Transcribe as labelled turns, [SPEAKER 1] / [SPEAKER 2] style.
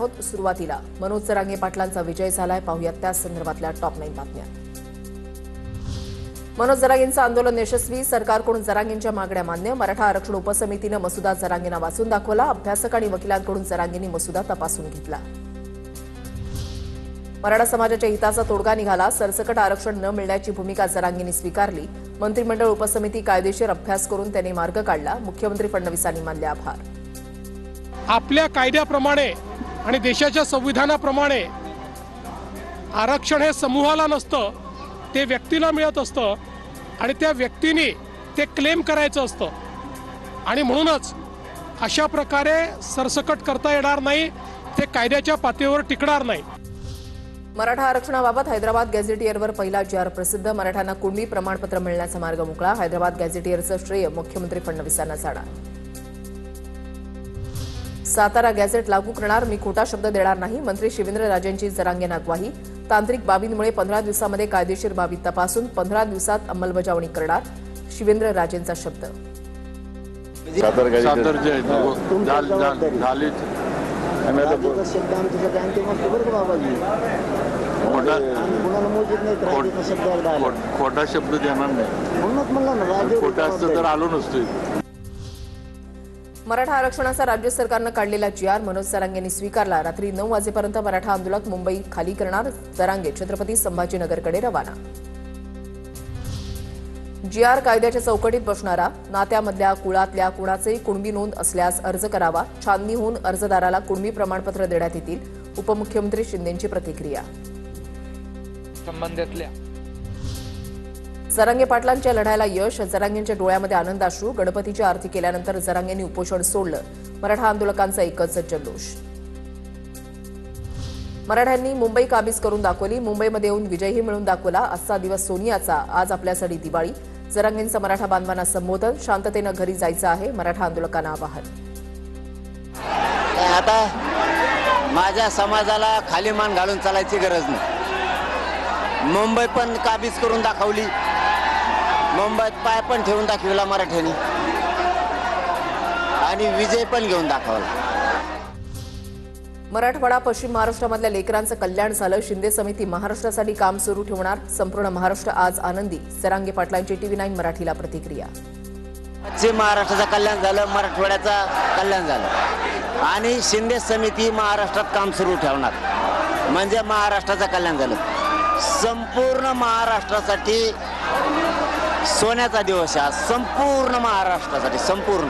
[SPEAKER 1] आहोत। सुरुवातीला मनोज जरांगे पाटलांचा विजय झालाय, पाहूयात त्या संदर्भातल्या टॉप 9 बातम्या। मनोज जरांगेंचं आंदोलन यशस्वी, सरकारकडून जरांगेंच्या मागण्या मान्य। मराठा आरक्षण उपसमितीनं मसुदा जरांगेंना वाचून दाखवला। अभ्यासक आणि वकिलांकडून जरांगेंनी मसुदा तपासून घेतला। मराठा समाजाच्या हिताचा तोडगा निघाला, सरसकट आरक्षण न मिळण्याची भूमिका जरांगेंनी स्वीकारली। मंत्रिमंडळ उपसमिती कायदेशीर अभ्यास करून त्यांनी मार्ग काढला। मुख्यमंत्री फडणवीसांनी मानले आभार।
[SPEAKER 2] आपल्या कायद्याप्रमाणे आणि देशाच्या संविधानाप्रमाणे आरक्षण हे समूहाला नसतं, ते व्यक्तीला मिळत असतं आणि त्या व्यक्तीने ते क्लेम करायचं असतं आणि म्हणूनच अशा प्रकारे सरसकट करता येणार नाही, ते कायद्याच्या पातळीवर टिकणार नाही।
[SPEAKER 1] मराठा आरक्षणाबाबत हैदराबाद गॅझेटियरवर पहिला जी.आर प्रसिद्ध, मराठ्यांना कुणबी प्रमाणपत्र मिळण्याचा मार्ग मोकळा। हैदराबाद गॅझेटियरचं श्रेय मुख्यमंत्री फडणवीसांना जाणार। सातारा गॅझेट लागू करणार, मी खोटा शब्द देणार नाही, मंत्री शिवेंद्रराजेंची जरांगेंना ग्वाही। तांत्रिक बाबींमुळे 15 दिवसांमध्ये कायदेशीर बाबी तपासून 15 दिवसात अंमलबजावणी करणार, शिवेंद्रराजेंचा शब्द।
[SPEAKER 3] खोटा शब्द देणार नाही, खोटा असतं तर आलो नसतो।
[SPEAKER 1] मराठा आरक्षणाचा राज्य सरकारनं काढलेला जी.आर मनोज जरांगेंनी स्वीकारला। रात्री 9 वाजेपर्यंत मराठा आंदोलक मुंबई खाली करणार, जरांगे छत्रपती संभाजीनगरकडे रवाना। जी.आर कायद्याच्या चौकटीत बसणारा, नात्यामधल्या कुळातल्या कुणाचेही कुणबी नोंद असल्यास अर्ज करावा, छाननी होऊन अर्जदाराला कुणबी प्रमाणपत्र देण्यात येतील। उपमुख्यमंत्री शिंदेंची प्रतिक्रिया।
[SPEAKER 4] संबंधातल्या
[SPEAKER 1] जरांगे पाटलांच्या लढ्याला यश, जरांगेंच्या डोळ्यामध्ये आनंदाश्रू। गणपतीची आरती केल्यानंतर जरांगेंनी उपोषण सोडलं, मराठा आंदोलकांचा एकच जल्लोष। मराठ्यांनी मुंबई काबीज करून दाखवली, मुंबईमध्ये येऊन विजयही मिळवून दाखवला। आजचा दिवस सोनियाचा, आज आपल्यासाठी दिवाळी। जरांगेंचं मराठा बांधवांना संबोधन, शांततेनं घरी जायचं आहे, मराठा आंदोलकांना आवाहन।
[SPEAKER 5] आता माझ्या समाजाला खाली मान घालून चालायची गरज नाही। मुंबई पण काबीज करून दाखवली, मुंबईत पाय पण ठेवून दाखवला मराठ्यांनी आणि विजय पण घेऊन दाखवला।
[SPEAKER 1] मराठवाडा पश्चिम महाराष्ट्रामधल्या लेकरांचं कल्याण झालं, शिंदे समिती महाराष्ट्रासाठी काम सुरू ठेवणार, संपूर्ण महाराष्ट्र आज आनंदी। जरांगे पाटलांची TV9 मराठीला प्रतिक्रिया।
[SPEAKER 5] पश्चिम महाराष्ट्राचं कल्याण झालं, मराठवाड्याचं कल्याण झालं आणि शिंदे समिती महाराष्ट्रात काम सुरू ठेवणार, म्हणजे महाराष्ट्राचं कल्याण झालं। संपूर्ण महाराष्ट्रासाठी सोन्याचा दिवस आहे, संपूर्ण महाराष्ट्रासाठी, संपूर्ण